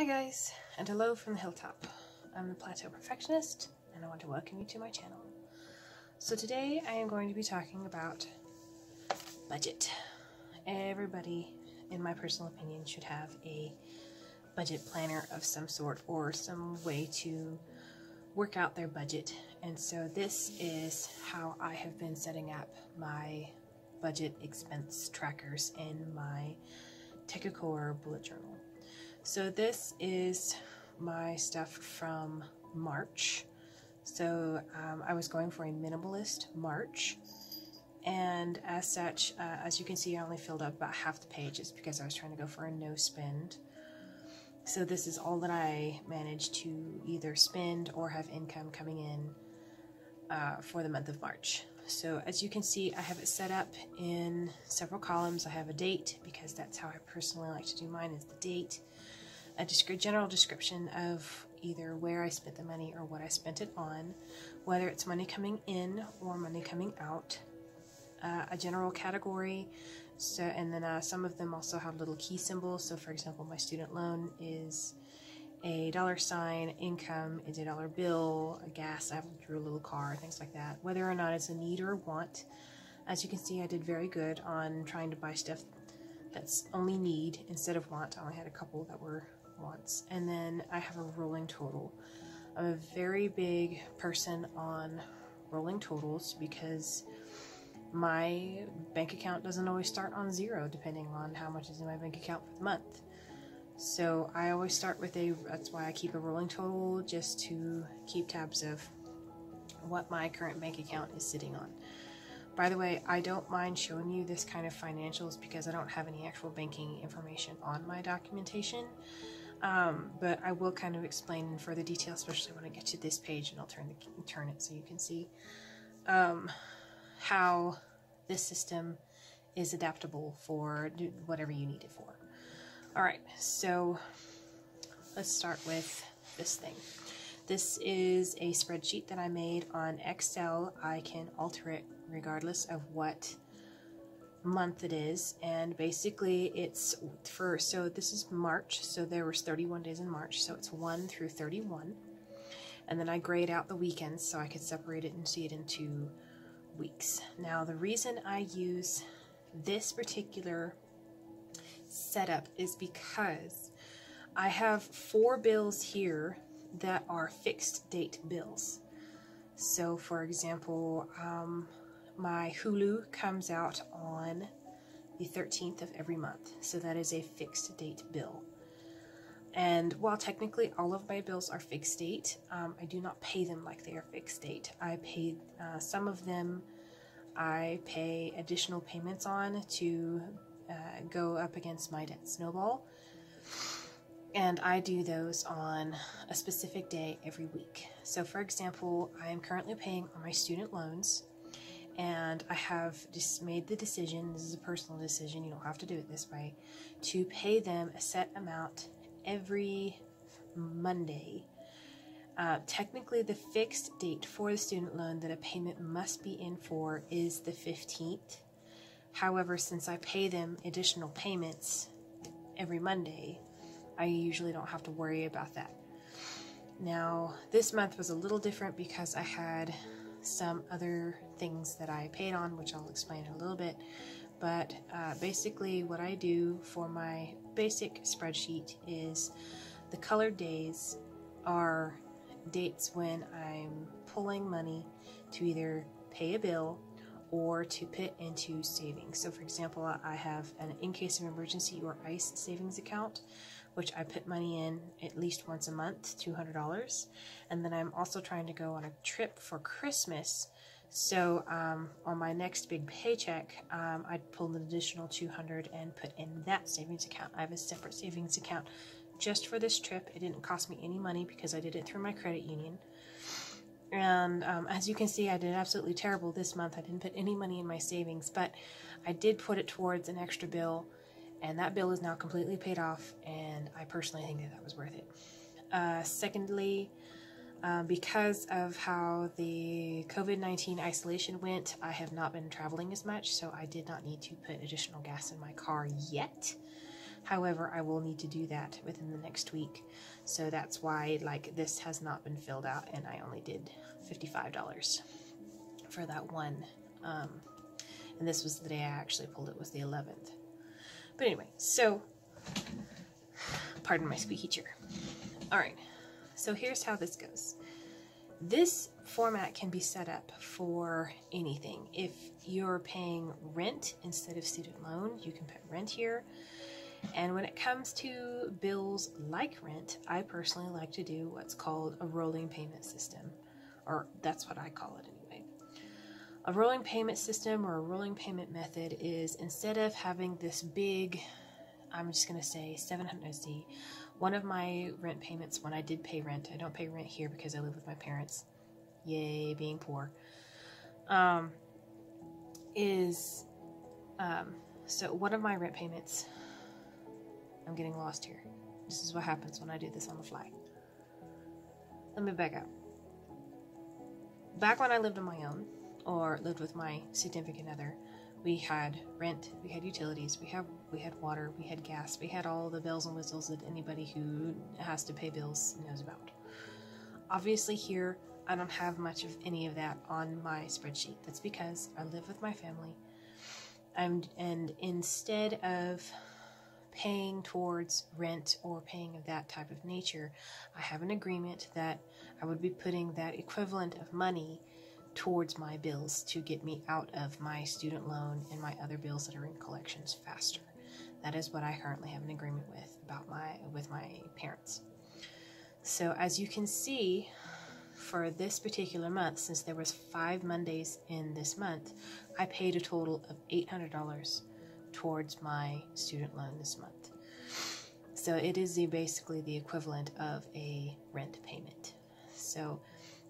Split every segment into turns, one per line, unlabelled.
Hi guys, and hello from the hilltop. I'm the Plateau Perfectionist, and I want to welcome you to my channel. So today I am going to be talking about budget. Everybody, in my personal opinion, should have a budget planner of some sort or some way to work out their budget. And so this is how I have been setting up my budget expense trackers in my Tekukor bullet journal. So this is my stuff from March. So I was going for a minimalist March, and as such, as you can see, I only filled up about half the pages because I was trying to go for a no spend. So this is all that I managed to either spend or have income coming in for the month of March. So as you can see, I have it set up in several columns. I have a date because that's how I personally like to do mine, is the date. A general description of either where I spent the money or what I spent it on, whether it's money coming in or money coming out, a general category, so, and then some of them also have little key symbols. So for example, my student loan is a $sign, income is a dollar bill, a gas, I drew a little car, things like that. Whether or not it's a need or a want, as you can see, I did very good on trying to buy stuff that's only need instead of want. I only had a couple that were wants. And then I have a rolling total. I'm a very big person on rolling totals because my bank account doesn't always start on zero depending on how much is in my bank account for the month. So I always start with that's why I keep a rolling total, just to keep tabs of what my current bank account is sitting on. By the way, I don't mind showing you this kind of financials because I don't have any actual banking information on my documentation. But I will kind of explain in further detail, especially when I get to this page, and I'll turn it so you can see how this system is adaptable for whatever you need it for. Alright, so let's start with this thing. This is a spreadsheet that I made on Excel. I can alter it regardless of what month it is, and basically it's so this is March, so there was 31 days in March, so it's 1 through 31, and then I grayed out the weekends so I could separate it and see it into weeks. Now the reason I use this particular setup is because I have 4 bills here that are fixed date bills. So for example, my Hulu comes out on the 13th of every month, so that is a fixed date bill. And while technically all of my bills are fixed date, I do not pay them like they are fixed date. I pay some of them, I pay additional payments on to go up against my debt snowball, and I do those on a specific day every week. So for example, I am currently paying on my student loans, and I have just made the decision, this is a personal decision, you don't have to do it this way, to pay them a set amount every Monday. Technically the fixed date for the student loan that a payment must be in for is the 15th. However, since I pay them additional payments every Monday, I usually don't have to worry about that. Now, this month was a little different because I had some other things that I paid on, which I'll explain in a little bit. But basically what I do for my basic spreadsheet is the colored days are dates when I'm pulling money to either pay a bill or to put into savings. So for example, I have an in case of emergency or ICE savings account, which I put money in at least once a month, $200. And then I'm also trying to go on a trip for Christmas. So on my next big paycheck, I'd pull an additional $200 and put in that savings account. I have a separate savings account just for this trip. It didn't cost me any money because I did it through my credit union. And as you can see, I did absolutely terrible this month. I didn't put any money in my savings, but I did put it towards an extra bill, and that bill is now completely paid off, and I personally think that that was worth it. Secondly, because of how the COVID-19 isolation went, I have not been traveling as much, so I did not need to put additional gas in my car yet. However, I will need to do that within the next week. So that's why like this has not been filled out, and I only did $55 for that one. And this was the day I actually pulled it, was the 11th. But anyway, so pardon my squeaky chair. All right, so here's how this goes. This format can be set up for anything. If you're paying rent instead of student loan, you can put rent here. And when it comes to bills like rent, I personally like to do what's called a rolling payment system, or that's what I call it anyway. A rolling payment system or a rolling payment method is, instead of having this big, I'm just going to say $700. One of my rent payments, when I did pay rent, I don't pay rent here because I live with my parents. Yay, being poor. So one of my rent payments, I'm getting lost here. This is what happens when I do this on the fly. Let me back up. Back when I lived on my own, or lived with my significant other, we had rent, we had utilities, we had water, we had gas, we had all the bells and whistles that anybody who has to pay bills knows about. Obviously here, I don't have much of any of that on my spreadsheet. That's because I live with my family. And instead of paying towards rent or paying of that type of nature, I have an agreement that I would be putting that equivalent of money towards my bills to get me out of my student loan and my other bills that are in collections faster. That is what I currently have an agreement with my parents. So as you can see, for this particular month, since there was 5 Mondays in this month, I paid a total of $800 towards my student loan this month. So it is basically the equivalent of a rent payment. So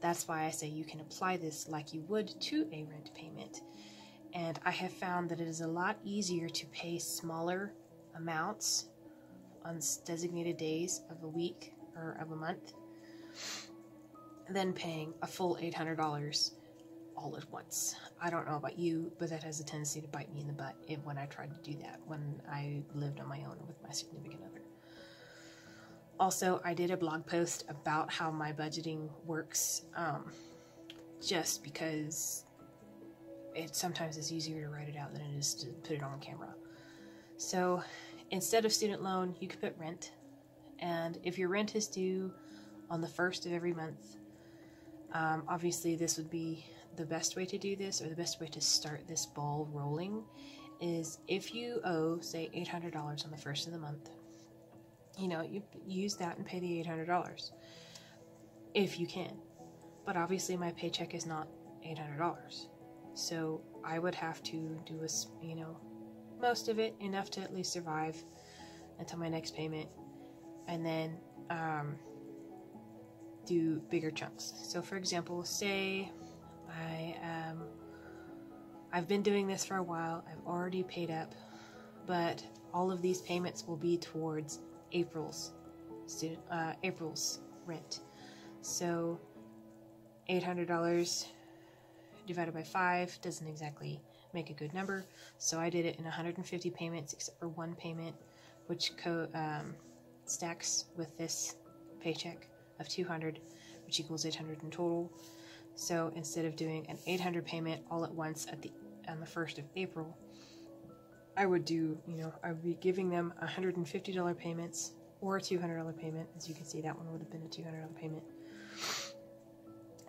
that's why I say you can apply this like you would to a rent payment. And I have found that it is a lot easier to pay smaller amounts on designated days of a week or of a month than paying a full $800 all at once. I don't know about you, but that has a tendency to bite me in the butt when I tried to do that when I lived on my own with my significant other. Also, I did a blog post about how my budgeting works, just because it sometimes is easier to write it out than it is to put it on camera. So instead of student loan, you could put rent. And if your rent is due on the 1st of every month, obviously this would be the best way to do this, or the best way to start this ball rolling, is if you owe, say, $800 on the 1st of the month, you use that and pay the $800 if you can. But obviously my paycheck is not $800. So I would have to do most of it, enough to at least survive until my next payment, and then do bigger chunks. So for example, say I've been doing this for a while, I've already paid up, but all of these payments will be towards April's rent. So $800 divided by 5 doesn't exactly make a good number, so I did it in 150 payments, except for one payment which stacks with this paycheck of $200, which equals $800 in total. So instead of doing an $800 payment all at once on the 1st of April, I would do, I would be giving them $150 payments or a $200 payment. As you can see, that one would have been a $200 payment.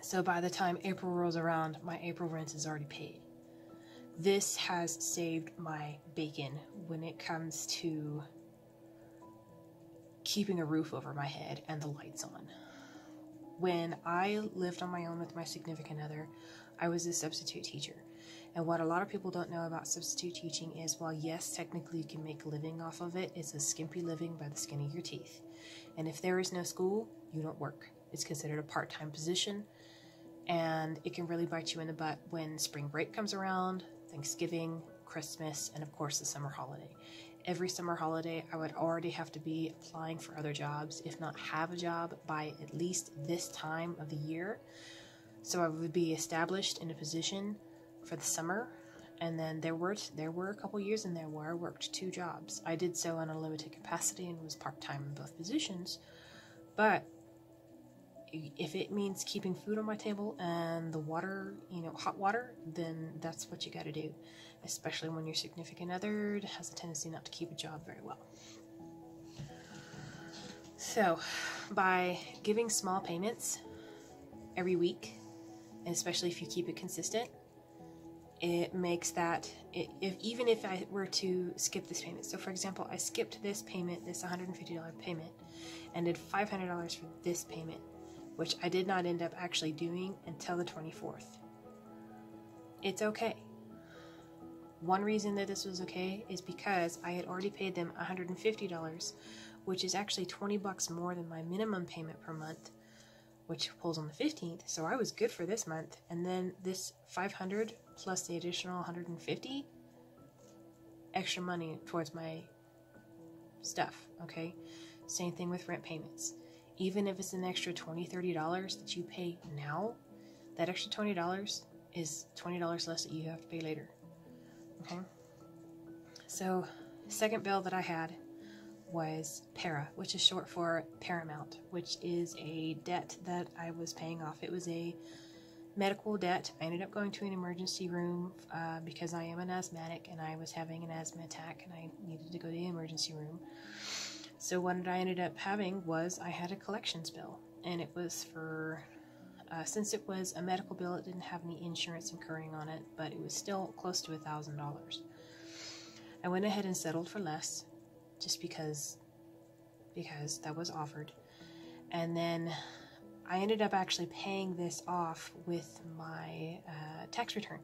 So by the time April rolls around, my April rent is already paid. This has saved my bacon when it comes to keeping a roof over my head and the lights on. When I lived on my own with my significant other, I was a substitute teacher. And what a lot of people don't know about substitute teaching is, while yes, technically you can make a living off of it, it's a skimpy living by the skin of your teeth. And if there is no school, you don't work. It's considered a part-time position, and it can really bite you in the butt when spring break comes around, Thanksgiving, Christmas, and of course the summer holiday. Every summer holiday, I would already have to be applying for other jobs, if not have a job, by at least this time of the year. So I would be established in a position for the summer, And then there were a couple years in there where I worked 2 jobs. I did so on a limited capacity and was part-time in both positions. But if it means keeping food on my table and the water, hot water, then that's what you got to do. Especially when your significant other has a tendency not to keep a job very well. So, by giving small payments every week, and especially if you keep it consistent, it makes that, even if I were to skip this payment, so for example, I skipped this payment, this $150 payment, and did $500 for this payment, which I did not end up actually doing until the 24th. It's okay. One reason that this was okay is because I had already paid them $150, which is actually $20 more than my minimum payment per month, which pulls on the 15th, so I was good for this month. And then this $500 plus the additional $150, extra money towards my stuff, okay? Same thing with rent payments. Even if it's an extra $20, $30 that you pay now, that extra $20 is $20 less that you have to pay later, okay? So, second bill that I had was PARA, which is short for Paramount, which is a debt that I was paying off. It was a medical debt. I ended up going to an emergency room because I am an asthmatic and I was having an asthma attack and I needed to go to the emergency room. So what I ended up having was I had a collections bill, and it was for, since it was a medical bill, it didn't have any insurance incurring on it, but it was still close to $1,000. I went ahead and settled for less, just because that was offered. And then I ended up actually paying this off with my tax return.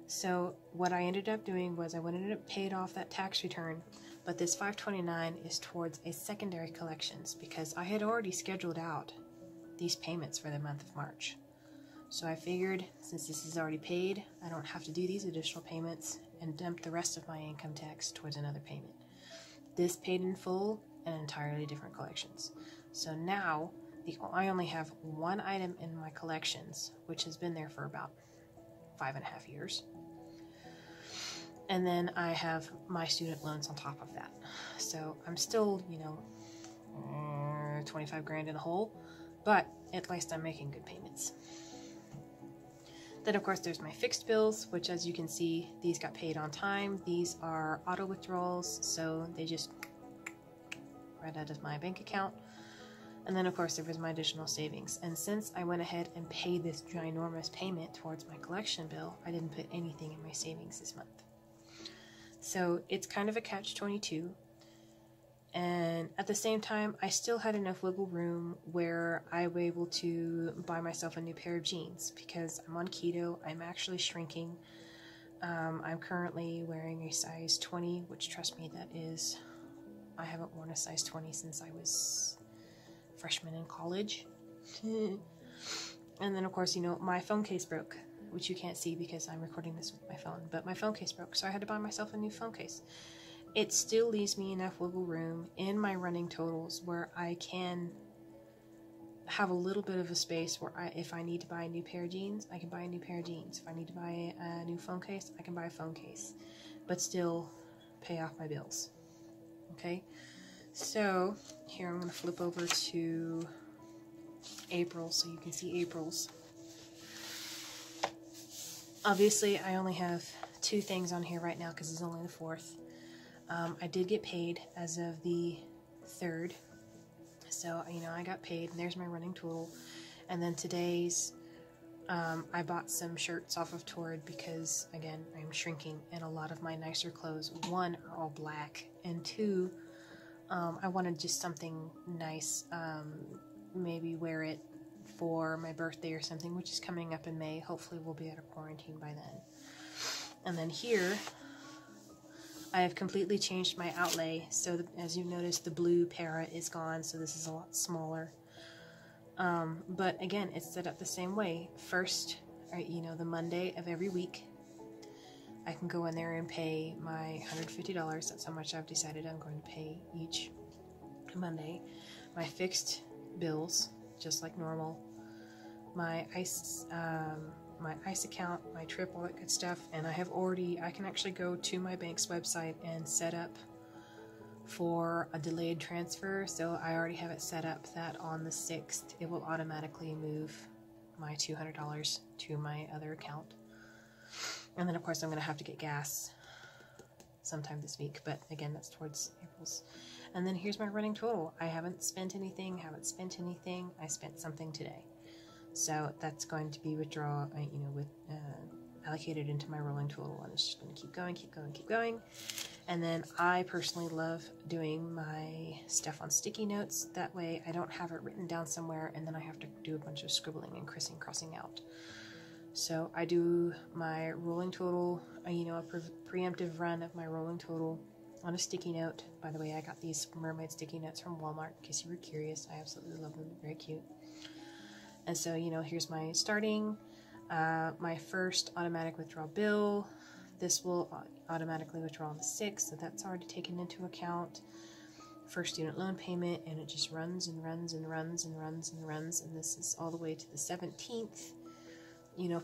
So what I ended up doing was I ended up paid off that tax return, but this $529 is towards a secondary collections because I had already scheduled out these payments for the month of March. So I figured since this is already paid, I don't have to do these additional payments and dump the rest of my income tax towards another payment. This paid in full and entirely different collections. So now I only have one item in my collections, which has been there for about 5.5 years. And then I have my student loans on top of that. So I'm still, 25 grand in the hole, but at least I'm making good payments. Then of course there's my fixed bills, which as you can see, these got paid on time. These are auto withdrawals, so they just right out of my bank account. And then of course there was my additional savings. And since I went ahead and paid this ginormous payment towards my collection bill, I didn't put anything in my savings this month. So it's kind of a catch-22. And at the same time, I still had enough wiggle room where I was able to buy myself a new pair of jeans because I'm on keto. I'm actually shrinking. I'm currently wearing a size 20, which trust me, I haven't worn a size 20 since I was a freshman in college. And then of course, my phone case broke, which you can't see because I'm recording this with my phone, but my phone case broke, so I had to buy myself a new phone case. It still leaves me enough wiggle room in my running totals where I can have a little bit of a space where if I need to buy a new pair of jeans, I can buy a new pair of jeans. If I need to buy a new phone case, I can buy a phone case, but still pay off my bills. Okay, so here I'm going to flip over to April so you can see April's. Obviously, I only have 2 things on here right now because it's only the 4th. I did get paid as of the 3rd. So, I got paid, and there's my running total. And then today's, I bought some shirts off of Torrid because, again, I'm shrinking, and a lot of my nicer clothes, 1, are all black, and 2, I wanted just something nice, maybe wear it for my birthday or something, which is coming up in May. Hopefully we'll be out of quarantine by then. And then here, I have completely changed my outlay. So as you've noticed, the blue para is gone, so this is a lot smaller. But again, it's set up the same way. First, the Monday of every week, I can go in there and pay my $150. That's how much I've decided I'm going to pay each Monday. My fixed bills, just like normal. My my ICE account, my trip, all that good stuff, and I can actually go to my bank's website and set up for a delayed transfer. So I already have it set up that on the 6th it will automatically move my $200 to my other account. And then of course I'm going to have to get gas sometime this week, but again, that's towards April's. And then here's my running total. I haven't spent anything, I spent something today. So that's going to be allocated into my rolling total, and it's just going to keep going, keep going, keep going. And then I personally love doing my stuff on sticky notes. That way I don't have it written down somewhere and then I have to do a bunch of scribbling and crossing out. So I do my rolling total, a preemptive run of my rolling total on a sticky note. By the way, I got these mermaid sticky notes from Walmart, in case you were curious. I absolutely love them, very cute. And so, here's my starting, my first automatic withdrawal bill. This will automatically withdraw on the 6th, so that's already taken into account. First student loan payment, and it just runs and runs and runs and runs and runs, and this is all the way to the 17th,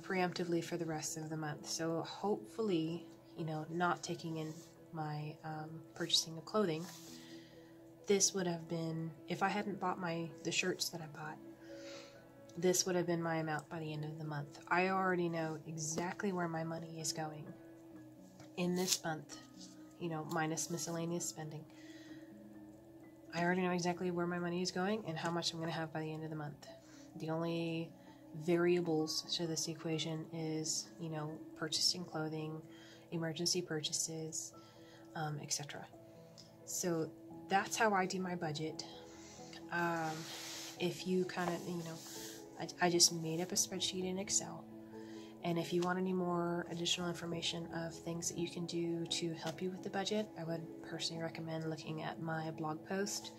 preemptively for the rest of the month. So hopefully, not taking in my purchasing of clothing, this would have been, if I hadn't bought the shirts that I bought, this would have been my amount by the end of the month. I already know exactly where my money is going in this month, minus miscellaneous spending. I already know exactly where my money is going and how much I'm going to have by the end of the month. The only variables to this equation is, purchasing clothing, emergency purchases, etc. So that's how I do my budget. If you kind of, I just made up a spreadsheet in Excel. And if you want any more additional information of things that you can do to help you with the budget, I would personally recommend looking at my blog post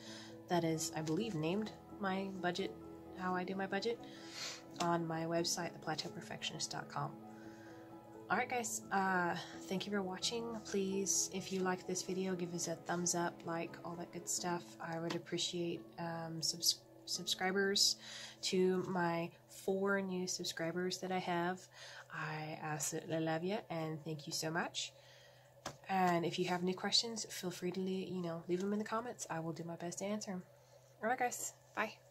that is, I believe, named my budget, how I do my budget, on my website, theplateauperfectionist.com. Alright guys, thank you for watching. Please, if you like this video, give us a thumbs up, like, all that good stuff. I would appreciate subscribers to my 4 new subscribers that I have. I absolutely love you and thank you so much. And if you have any questions, feel free to leave them in the comments. I will do my best to answer them. Alright guys, bye.